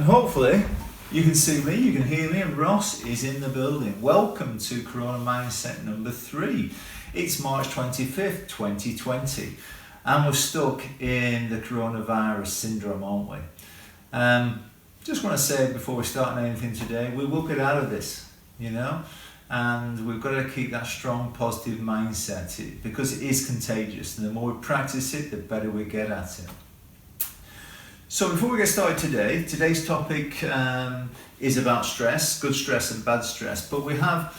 And hopefully you can see me, you can hear me, and Ross is in the building. Welcome to Corona Mindset number 3. It's March 25th, 2020, and we're stuck in the coronavirus syndrome, aren't we? Just want to say before we start on anything today, we will get out of this, and we've got to keep that strong positive mindset because it is contagious, and the more we practice it, the better we get at it. So before we get started today, today's topic is about stress, good stress and bad stress, but we have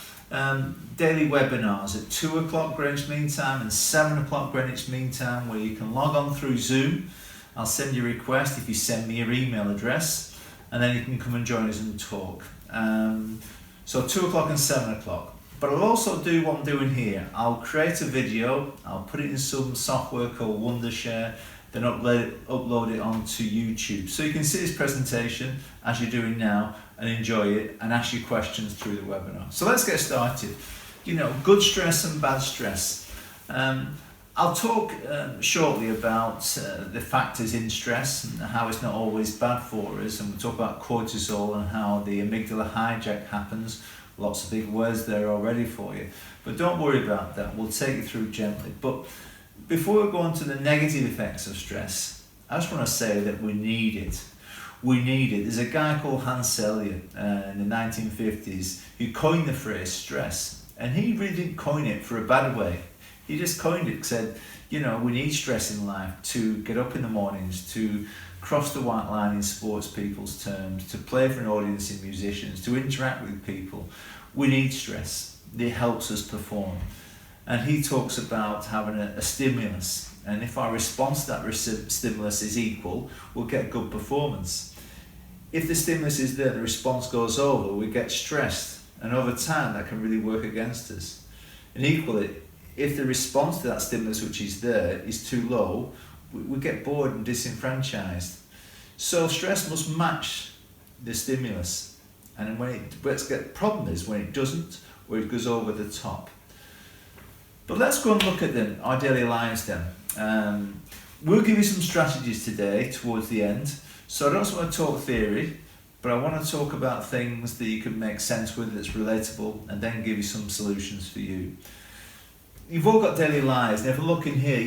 daily webinars at 2 o'clock Greenwich Mean Time and 7 o'clock Greenwich Mean Time where you can log on through Zoom. I'll send you a request if you send me your email address, and then you can come and join us and talk. So 2 o'clock and 7 o'clock. But I'll also do what I'm doing here. I'll create a video, I'll put it in some software called Wondershare, then upload it onto YouTube. So you can see this presentation as you're doing now and enjoy it and ask you questions through the webinar. So let's get started. Good stress and bad stress. I'll talk shortly about the factors in stress and how it's not always bad for us, and we'll talk about cortisol and how the amygdala hijack happens. Lots of big words there already for you, but don't worry about that. We'll take you through gently. But before we go on to the negative effects of stress, I just want to say that we need it. We need it. There's a guy called Hans Selye in the 1950s who coined the phrase stress, and he really didn't coin it for a bad way. He just coined it, said, we need stress in life to get up in the mornings, to cross the white line in sports people's terms, to play for an audience in musicians, to interact with people. We need stress. It helps us perform. And he talks about having a stimulus, and if our response to that stimulus is equal, we'll get good performance. If the stimulus is there, the response goes over, we get stressed, and over time that can really work against us. And equally, if the response to that stimulus which is there is too low, we get bored and disenfranchised. So stress must match the stimulus, and the problem is when it doesn't, or it goes over the top. But let's go and look at our daily lives then. We'll give you some strategies today towards the end. So I don't just want to talk theory, but I want to talk about things that you can make sense with, that's relatable, and then give you some solutions for you. You've all got daily lives, and if you look in here,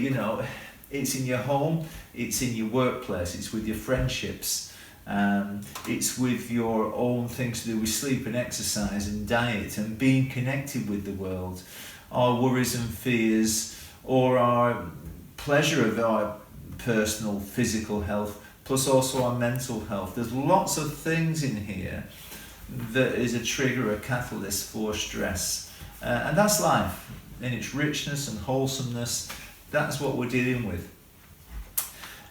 it's in your home, it's in your workplace, it's with your friendships, it's with your own things to do with sleep and exercise and diet and being connected with the world. Our worries and fears, or our pleasure of our personal physical health, plus also our mental health. There's lots of things in here that is a trigger, a catalyst for stress. And that's life in its richness and wholesomeness. That's what we're dealing with.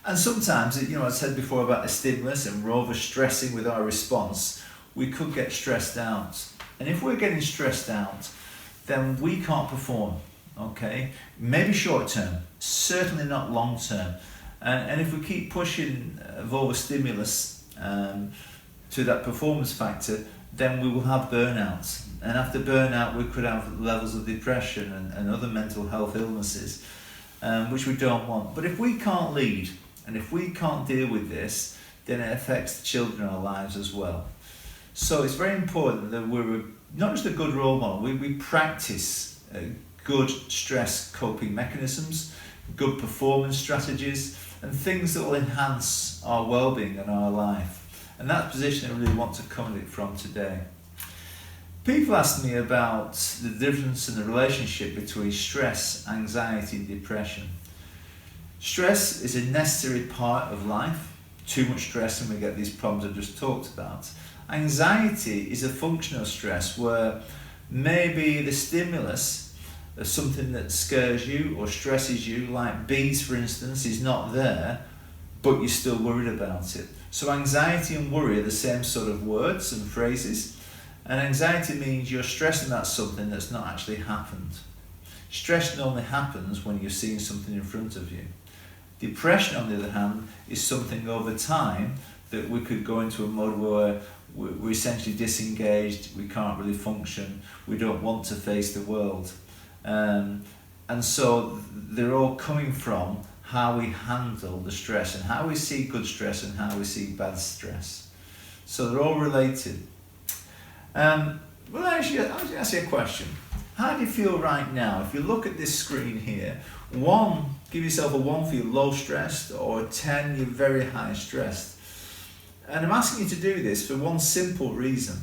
And sometimes, I said before about the stimulus, and we're over-stressing with our response, we could get stressed out. And if we're getting stressed out, then we can't perform, okay? Maybe short term, certainly not long term. And if we keep pushing over-stimulus to that performance factor, then we will have burnout. And after burnout, we could have levels of depression and other mental health illnesses, which we don't want. But if we can't lead, and if we can't deal with this, then it affects the children in our lives as well. So it's very important that we're not just a good role model, we practice good stress coping mechanisms, good performance strategies, and things that will enhance our well-being and our life. And that's the position I really want to come at it from today. People ask me about the difference in the relationship between stress, anxiety, and depression. Stress is a necessary part of life. Too much stress and we get these problems I've just talked about. Anxiety is a function of stress where maybe the stimulus of something that scares you or stresses you, like bees for instance, is not there, but you're still worried about it. So anxiety and worry are the same sort of words and phrases, and anxiety means you're stressing about something that's not actually happened. Stress normally happens when you're seeing something in front of you. Depression, on the other hand, is something over time that we could go into a mode where we're essentially disengaged, we can't really function, we don't want to face the world. And so they're all coming from how we handle the stress and how we see good stress and how we see bad stress. So they're all related. Well, I'll ask you a question. How do you feel right now? If you look at this screen here, 1, give yourself a 1 for you're low stressed, or a 10, you're very high stressed. And I'm asking you to do this for one simple reason.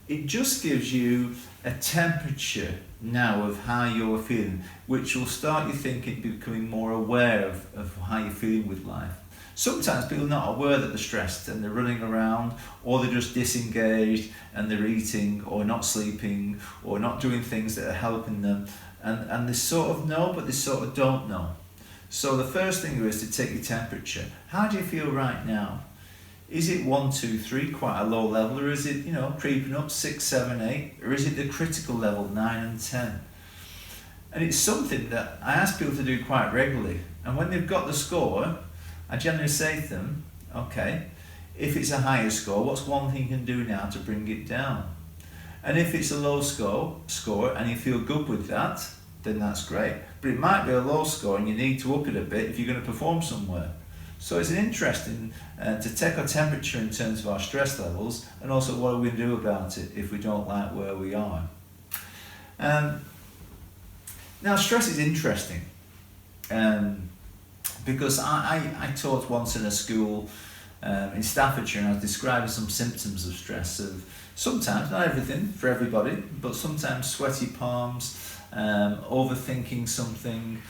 It just gives you a temperature now of how you're feeling, which will start you thinking, becoming more aware of how you're feeling with life. Sometimes people are not aware that they're stressed and they're running around, or they're just disengaged and they're eating or not sleeping or not doing things that are helping them. And they sort of know, but they sort of don't know. So the first thing is to take your temperature. How do you feel right now? Is it 1, 2, 3, quite a low level, or is it, creeping up 6, 7, 8, or is it the critical level 9 and 10? And it's something that I ask people to do quite regularly. And when they've got the score, I generally say to them, okay, if it's a higher score, what's one thing you can do now to bring it down? And if it's a low score and you feel good with that, then that's great. But it might be a low score and you need to up it a bit if you're going to perform somewhere. So it's interesting to take our temperature in terms of our stress levels, and also what do we do about it if we don't like where we are. Now stress is interesting because I taught once in a school in Staffordshire, and I was describing some symptoms of stress, of sometimes, not everything for everybody, but sometimes sweaty palms, overthinking something,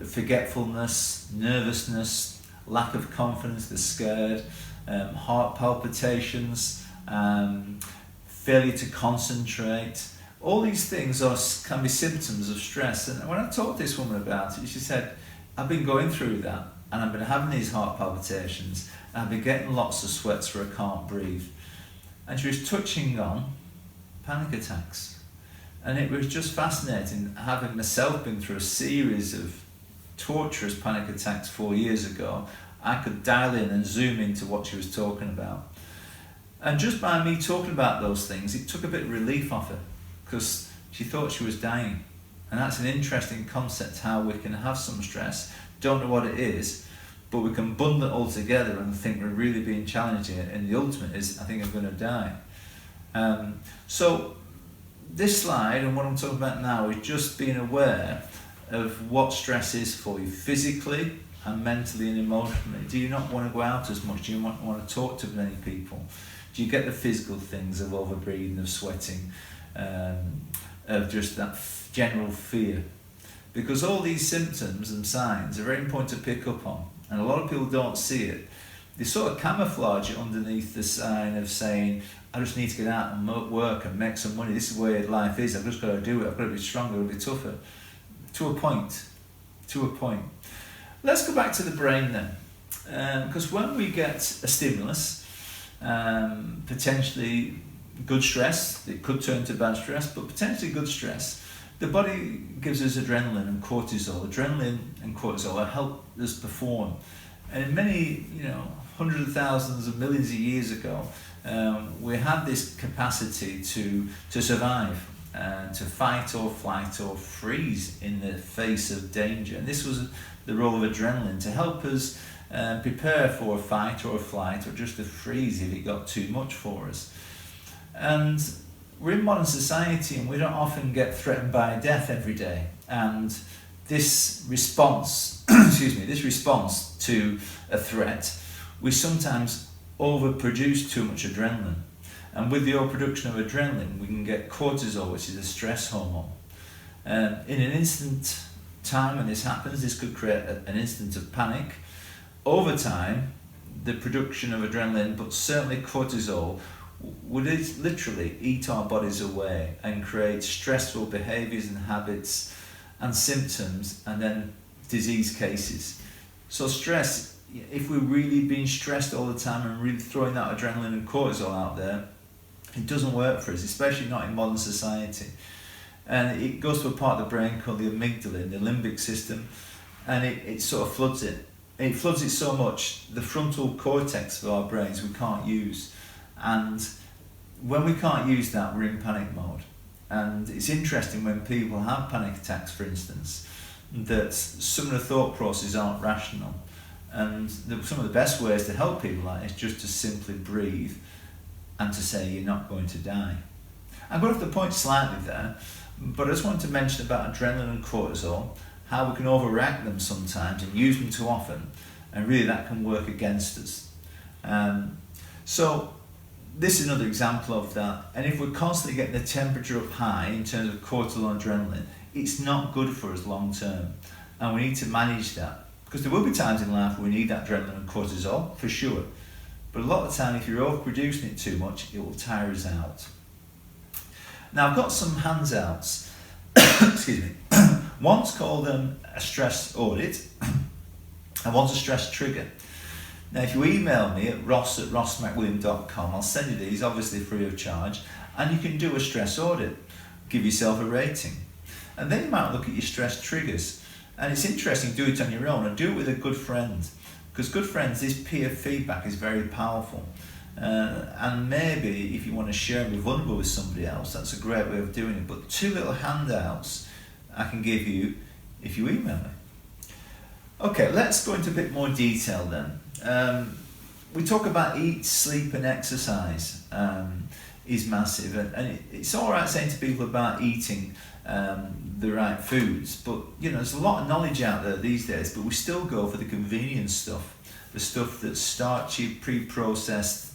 forgetfulness, nervousness, lack of confidence, they're scared, heart palpitations, failure to concentrate. All these things can be symptoms of stress. And when I talked to this woman about it, she said, I've been going through that, and I've been having these heart palpitations, and I've been getting lots of sweats where I can't breathe. And she was touching on panic attacks. And it was just fascinating, having myself been through a series of torturous panic attacks 4 years ago. I could dial in and zoom into what she was talking about. And just by me talking about those things, it took a bit of relief off her, because she thought she was dying. And that's an interesting concept, how we can have some stress, don't know what it is, but we can bundle it all together and think we're really being challenged here, and the ultimate is, I think I'm going to die. So this slide, and what I'm talking about now, is just being aware of what stress is for you physically and mentally and emotionally. Do you not want to go out as much? Do you want to talk to many people? Do you get the physical things of overbreathing, of sweating, of just that general fear? Because all these symptoms and signs are very important to pick up on, and a lot of people don't see it. They sort of camouflage it underneath the sign of saying, I just need to get out and work and make some money. This is where life is. I've just got to do it. I've got to be stronger, I've got to be tougher. To a point. Let's go back to the brain then. Because when we get a stimulus, potentially good stress, it could turn to bad stress, but potentially good stress, the body gives us adrenaline and cortisol. Adrenaline and cortisol help us perform. And in many, hundreds of thousands of millions of years ago, we had this capacity to survive, to fight or flight or freeze in the face of danger. And this was the role of adrenaline, to help us prepare for a fight or a flight, or just a freeze if it got too much for us. And we're in modern society, and we don't often get threatened by death every day. And this response, this response to a threat, we sometimes overproduce too much adrenaline. And with the overproduction of adrenaline, we can get cortisol, which is a stress hormone. In an instant time when this happens, this could create an instant of panic. Over time, the production of adrenaline, but certainly cortisol, would literally eat our bodies away and create stressful behaviours and habits and symptoms, and then disease cases. So stress, if we're really being stressed all the time and really throwing that adrenaline and cortisol out there, it doesn't work for us, especially not in modern society. And it goes to a part of the brain called the amygdala, the limbic system, and it sort of floods it. It floods it so much, the frontal cortex of our brains we can't use. And when we can't use that, we're in panic mode. And it's interesting when people have panic attacks, for instance, that some of the thought processes aren't rational. And some of the best ways to help people like is just to simply breathe and to say you're not going to die. I'm going off the point slightly there, but I just wanted to mention about adrenaline and cortisol, how we can overreact them sometimes and use them too often, and really that can work against us. So this is another example of that. And if we're constantly getting the temperature up high in terms of cortisol and adrenaline, it's not good for us long term, and we need to manage that. Because there will be times in life where we need that adrenaline and cortisol, for sure. But a lot of the time, if you're overproducing it too much, it will tire us out. Now, I've got some handouts. Excuse me. One's called a stress audit, and one's a stress trigger. Now, if you email me at ross@rossmcwilliam.com, I'll send you these, obviously free of charge, and you can do a stress audit. Give yourself a rating. And then you might look at your stress triggers. And it's interesting, do it on your own, and do it with a good friend. Because good friends, this peer feedback is very powerful. And maybe if you want to share and be vulnerable with somebody else, that's a great way of doing it. But 2 little handouts I can give you if you email me. Okay, let's go into a bit more detail then. We talk about eat, sleep and exercise is massive. And it's all right saying to people about eating the right foods, but there's a lot of knowledge out there these days, but we still go for the convenience stuff, the stuff that's starchy, pre-processed,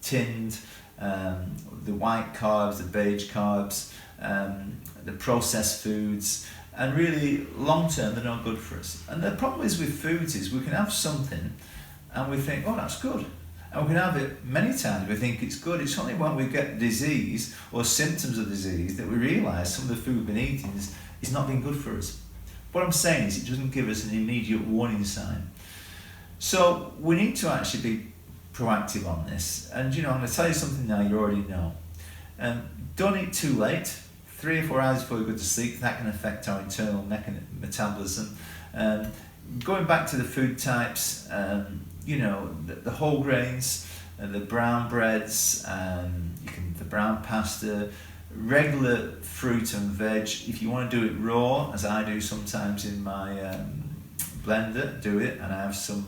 tinned, the white carbs, the beige carbs, the processed foods, and really long term they're not good for us. And the problem is with foods is we can have something and we think, oh, that's good. And we can have it many times, we think it's good. It's only when we get disease or symptoms of disease that we realise some of the food we've been eating is not being good for us. What I'm saying is it doesn't give us an immediate warning sign. So we need to actually be proactive on this. And I'm going to tell you something now you already know. Don't eat too late. 3 or 4 hours before you go to sleep, that can affect our internal metabolism. Going back to the food types, the whole grains, the brown breads, the brown pasta, regular fruit and veg. If you want to do it raw, as I do sometimes in my blender, do it, and I have some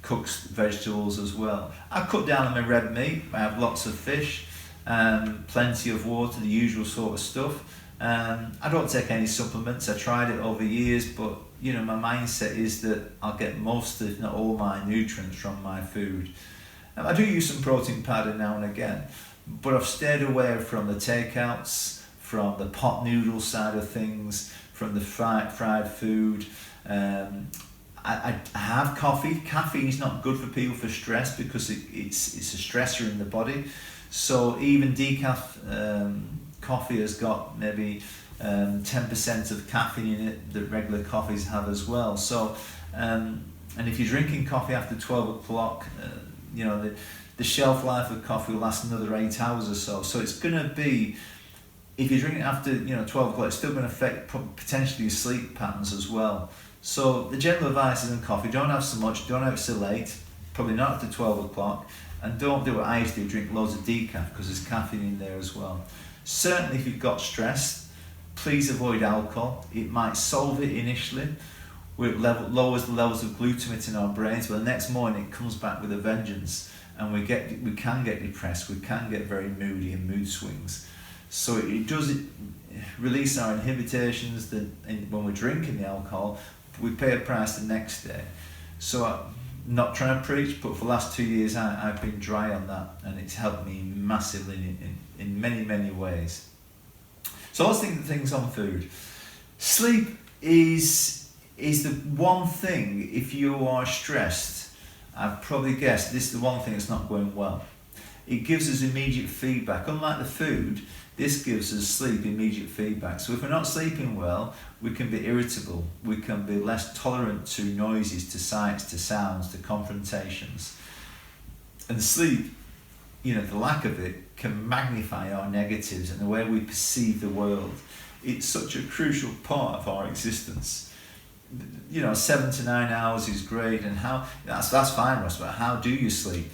cooked vegetables as well. I cut down on my red meat. I have lots of fish, plenty of water, the usual sort of stuff. I don't take any supplements. I tried it over years, but my mindset is that I'll get most, if not all, my nutrients from my food. I do use some protein powder now and again, but I've stayed away from the takeouts, from the pot noodle side of things, from the fried food. I have coffee. Caffeine is not good for people for stress because it's a stressor in the body. So even decaf coffee has got maybe 10% of caffeine in it that regular coffees have as well. So, and if you're drinking coffee after 12 o'clock, the shelf life of coffee will last another 8 hours or so. So it's going to be, if you're drinking after 12 o'clock, it's still going to affect potentially your sleep patterns as well. So the general advice is in coffee, don't have so much, don't have it so late, probably not after 12 o'clock, and don't do what I used to do, drink loads of decaf because there's caffeine in there as well. Certainly if you've got stress, please avoid alcohol. It might solve it initially, where it lowers the levels of glutamate in our brains, but the next morning it comes back with a vengeance, and we can get depressed, we can get very moody and mood swings. So it does release our inhibitions when we're drinking the alcohol, we pay a price the next day. So I'm not trying to preach, but for the last 2 years I've been dry on that, and it's helped me massively in many, many ways. So let's think of things on food. Sleep is the one thing, if you are stressed, I've probably guessed this is the one thing that's not going well. It gives us immediate feedback. Unlike the food, this gives us sleep immediate feedback. So if we're not sleeping well, we can be irritable, we can be less tolerant to noises, to sights, to sounds, to confrontations. And sleep, the lack of it can magnify our negatives and the way we perceive the world. It's such a crucial part of our existence. 7 to 9 hours is great, and that's fine, Ross, but how do you sleep?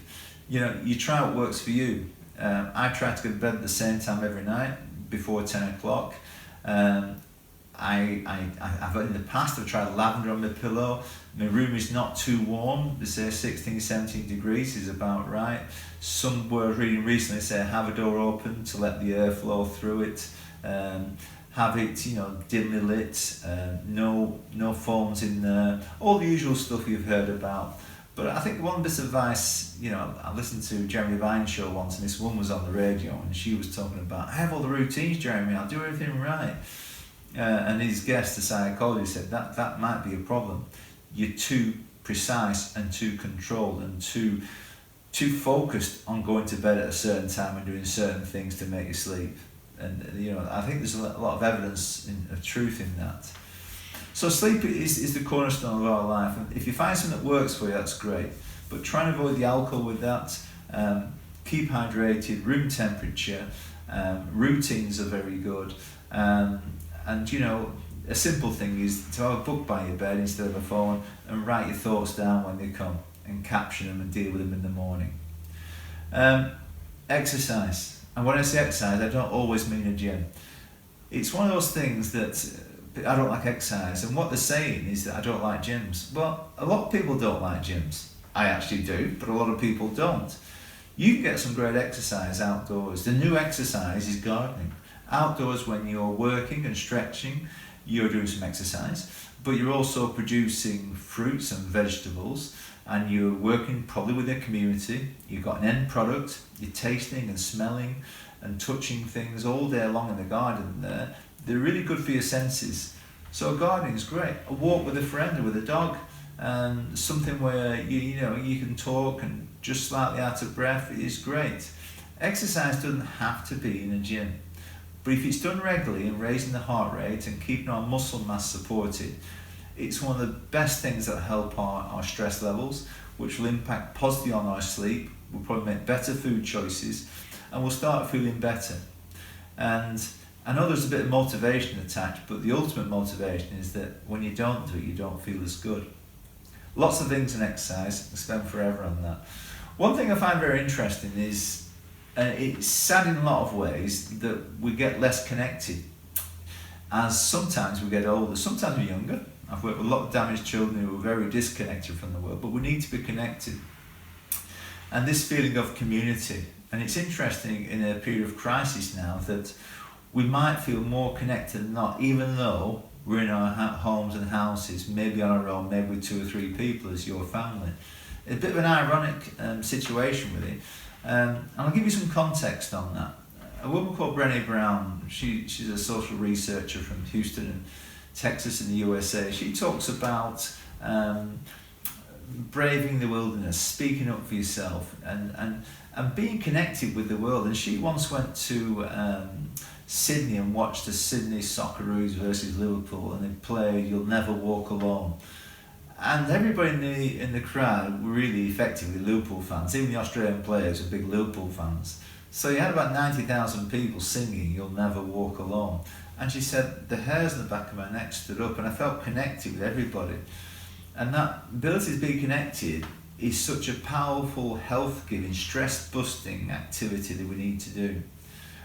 You try what works for you. I try to go to bed at the same time every night, before 10 o'clock. I've in the past I've tried lavender on my pillow. My room is not too warm. They say 16, 17 degrees is about right. Some were reading recently say have a door open to let the air flow through it. Have it, dimly lit. No phones in there. All the usual stuff you've heard about. But I think one bit of advice, I listened to Jeremy Vine's show once, and this woman was on the radio, and she was talking about, I have all the routines, Jeremy, I'll do everything right. And his guest, the psychologist, said that might be a problem. You're too precise and too controlled and too focused on going to bed at a certain time and doing certain things to make you sleep. And I think there's a lot of evidence of truth in that. So sleep is the cornerstone of our life. And if you find something that works for you, that's great. But try and avoid the alcohol with that. Keep hydrated, room temperature. Routines are very good. And a simple thing is to have a book by your bed instead of a phone and write your thoughts down when they come and caption them and deal with them in the morning. Exercise. And when I say exercise, I don't always mean a gym. It's one of those things that I don't like exercise, and what they're saying is that I don't like gyms. Well, a lot of people don't like gyms. I actually do, but a lot of people don't. You can get some great exercise outdoors. The new exercise is gardening. Outdoors, when you're working and stretching, you're doing some exercise, but you're also producing fruits and vegetables, and you're working probably with a community. You've got an end product, you're tasting and smelling and touching things all day long in the garden there. They're really good for your senses. So gardening is great. A walk with a friend or with a dog, and something where you can talk and just slightly out of breath is great. Exercise doesn't have to be in a gym, but if it's done regularly and raising the heart rate and keeping our muscle mass supported, it's one of the best things that help our stress levels, which will impact positively on our sleep. We'll probably make better food choices, and we'll start feeling better. And I know there's a bit of motivation attached, but the ultimate motivation is that when you don't do it, you don't feel as good. Lots of things in exercise, I can spend forever on that. One thing I find very interesting is, it's sad in a lot of ways, that we get less connected as sometimes we get older. Sometimes we're younger. I've worked with a lot of damaged children who are very disconnected from the world, but we need to be connected. And this feeling of community, and it's interesting in a period of crisis now that we might feel more connected than not, even though we're in our homes and houses, maybe on our own, maybe with 2 or 3 people as your family. It's a bit of an ironic situation with it. And I'll give you some context on that. A woman called Brené Brown, she's a social researcher from Houston and Texas in the USA. She talks about braving the wilderness, speaking up for yourself, and being connected with the world. And she once went to Sydney and watched the Sydney Socceroos versus Liverpool, and they played You'll Never Walk Alone. And everybody in the crowd were really effectively Liverpool fans. Even the Australian players were big Liverpool fans. So you had about 90,000 people singing You'll Never Walk Alone. And she said the hairs in the back of my neck stood up, and I felt connected with everybody. And that ability to be connected is such a powerful, health-giving, stress-busting activity that we need to do.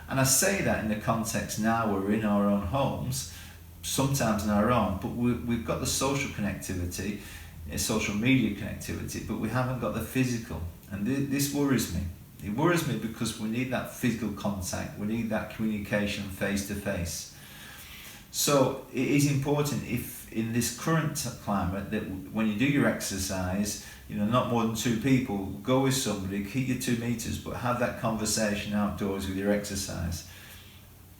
And I say that in the context now we're in our own homes, sometimes on our own, but we've got the social connectivity, social media connectivity, but we haven't got the physical. And this worries me. It worries me because we need that physical contact, we need that communication face to face. So it is important, if in this current climate, that when you do your exercise, not more than 2 people, go with somebody, keep your 2 meters, but have that conversation outdoors with your exercise.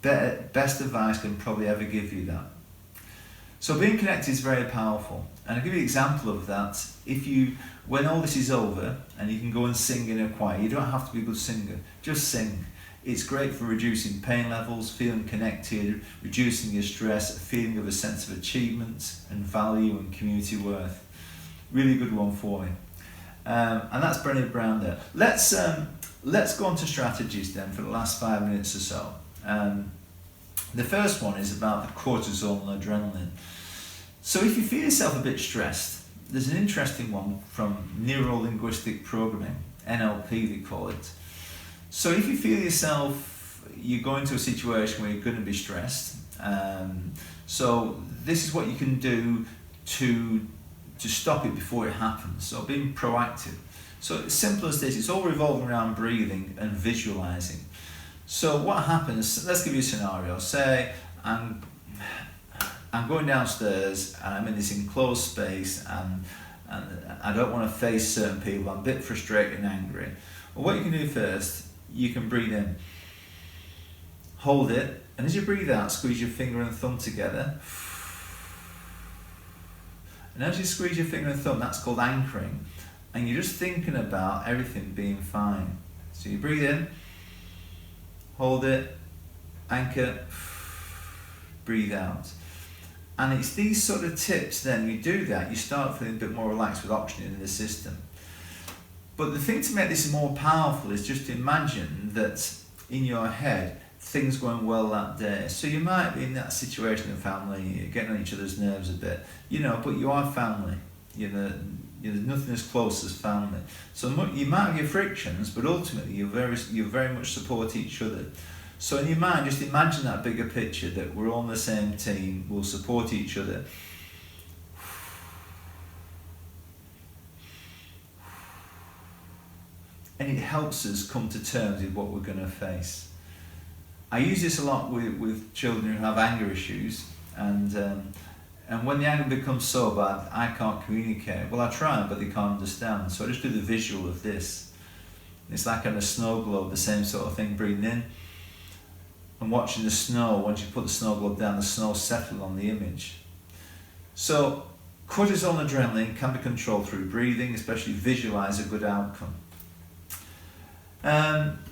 Best advice can probably ever give you that. So being connected is very powerful. And I'll give you an example of that. When all this is over and you can go and sing in a choir, you don't have to be a good singer, just sing. It's great for reducing pain levels, feeling connected, reducing your stress, a feeling of a sense of achievement and value and community worth. Really good one for me. And that's Brené Brown there. Let's go on to strategies then for the last 5 minutes or so. The first one is about the cortisol and adrenaline. So if you feel yourself a bit stressed, there's an interesting one from neuro-linguistic programming, NLP they call it. So if you feel yourself, you're going to a situation where you're going to be stressed, So this is what you can do to stop it before it happens. So being proactive. So it's simple as this. It's all revolving around breathing and visualizing. So what happens, let's give you a scenario. Say I'm going downstairs and I'm in this enclosed space and I don't want to face certain people. I'm a bit frustrated and angry. Well, what you can do first, you can breathe in, hold it, and as you breathe out, squeeze your finger and thumb together. And as you squeeze your finger and thumb, that's called anchoring. And you're just thinking about everything being fine. So you breathe in, hold it, anchor, breathe out. And it's these sort of tips, then you do that, you start feeling a bit more relaxed with oxygen in the system. But the thing to make this more powerful is just imagine that in your head, things going well that day. So you might be in that situation in family, you're getting on each other's nerves a bit, but you are family. There's nothing as close as family. So you might have your frictions, but ultimately you very much support each other. So in your mind, just imagine that bigger picture, that we're all on the same team, we'll support each other. And it helps us come to terms with what we're going to face. I use this a lot with children who have anger issues, and when the anger becomes so bad, I can't communicate. Well, I try, but they can't understand. So I just do the visual of this. It's like on a snow globe, the same sort of thing, breathing in and watching the snow. Once you put the snow globe down, the snow settles on the image. So cortisol and adrenaline can be controlled through breathing, especially visualize a good outcome.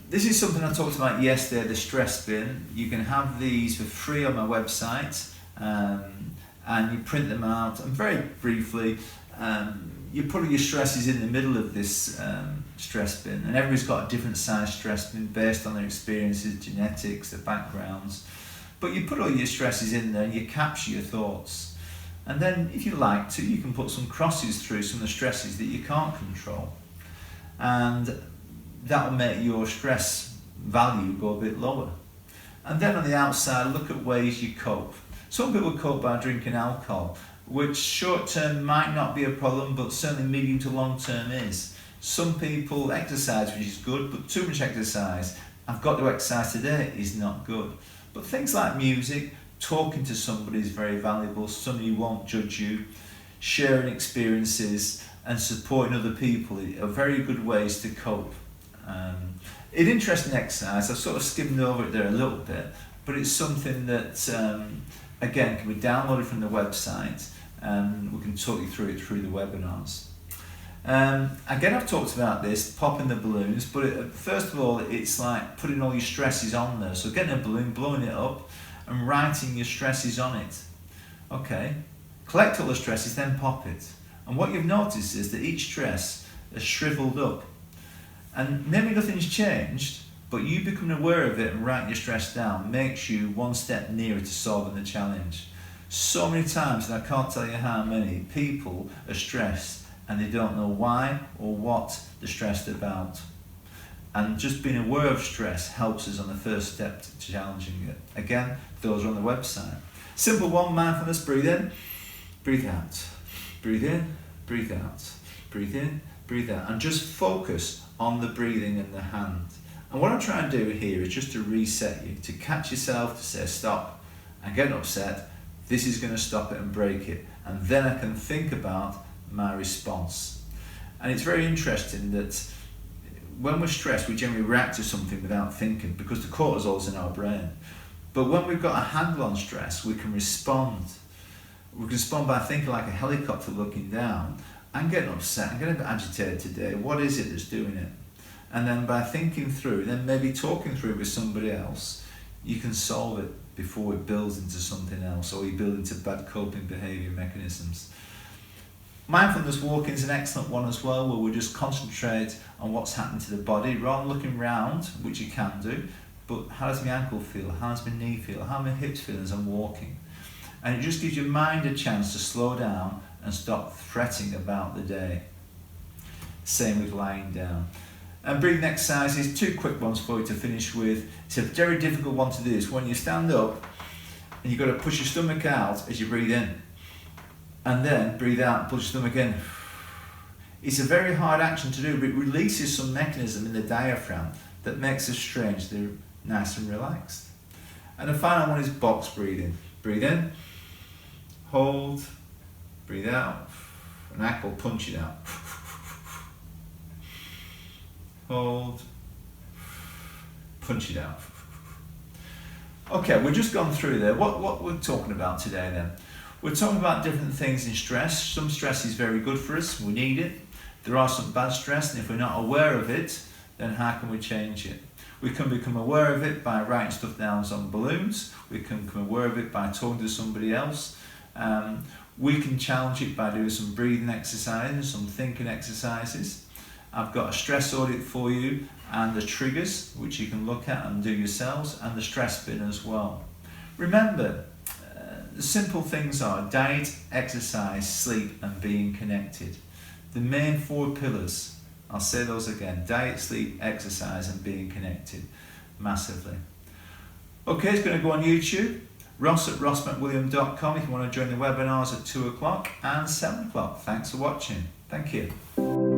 This is something I talked about yesterday, the stress bin. You can have these for free on my website, and you print them out, and very briefly, you put your stresses in the middle of this stress bin, and everybody's got a different size stress bin based on their experiences, genetics, their backgrounds. But you put all your stresses in there and you capture your thoughts. And then if you like to, you can put some crosses through some of the stresses that you can't control. And that will make your stress value go a bit lower. And then on the outside, look at ways you cope. Some people cope by drinking alcohol, which short term might not be a problem, but certainly medium to long term is. Some people exercise, which is good, but too much exercise, I've got to exercise today, is not good. But things like music, talking to somebody is very valuable. Somebody who won't judge you, sharing experiences and supporting other people are very good ways to cope. It's interesting exercise. I've sort of skimmed over it there a little bit, but it's something that again can be downloaded from the website, and we can talk you through it through the webinars. Again, I've talked about this, popping the balloons, but first of all, it's like putting all your stresses on there. So getting a balloon, blowing it up, and writing your stresses on it. Okay, collect all the stresses, then pop it. And what you've noticed is that each stress has shriveled up. And maybe nothing's changed, but you becoming aware of it and writing your stress down makes you one step nearer to solving the challenge. So many times, and I can't tell you how many, people are stressed and they don't know why or what they're stressed about. And just being aware of stress helps us on the first step to challenging it. Again, those are on the website. Simple one, mindfulness, breathe in, breathe out. Breathe in, breathe out. Breathe in, breathe out. And just focus on the breathing and the hand. And what I'm trying to do here is just to reset you, to catch yourself, to say stop, I'm getting upset, this is going to stop it and break it. And then I can think about my response. And it's very interesting that when we're stressed, we generally react to something without thinking because the cortisol's in our brain. But when we've got a handle on stress, we can respond. We can respond by thinking like a helicopter looking down. I'm getting upset, I'm getting a bit agitated today, what is it that's doing it? And then by thinking through, then maybe talking through with somebody else, you can solve it before it builds into something else, or you build into bad coping behaviour mechanisms. Mindfulness walking is an excellent one as well, where we just concentrate on what's happening to the body, rather than looking round, which you can do, but how does my ankle feel, how does my knee feel, how are my hips feel as I'm walking? And it just gives your mind a chance to slow down and stop fretting about the day. Same with lying down. And breathing exercises, two quick ones for you to finish with. It's a very difficult one to do. It's when you stand up And you've got to push your stomach out as you breathe in. And then breathe out and push your stomach in. It's a very hard action to do, but it releases some mechanism in the diaphragm that makes us strangely nice and relaxed. And the final one is box breathing. Breathe in, hold, breathe out, and I will punch it out. Hold, punch it out. Okay, we've just gone through there. What we're talking about today then? We're talking about different things in stress. Some stress is very good for us, we need it. There are some bad stress, and if we're not aware of it, then how can we change it? We can become aware of it by writing stuff down on balloons. We can become aware of it by talking to somebody else. We can challenge it by doing some breathing exercises, some thinking exercises. I've got a stress audit for you and the triggers, which you can look at and do yourselves, and the stress bin as well. Remember, the simple things are diet, exercise, sleep, and being connected. The main 4 pillars, I'll say those again: diet, sleep, exercise, and being connected. Massively. Okay, it's going to go on YouTube. ross@rossmcwilliam.com if you want to join the webinars at 2 o'clock and 7 o'clock. Thanks for watching. Thank you.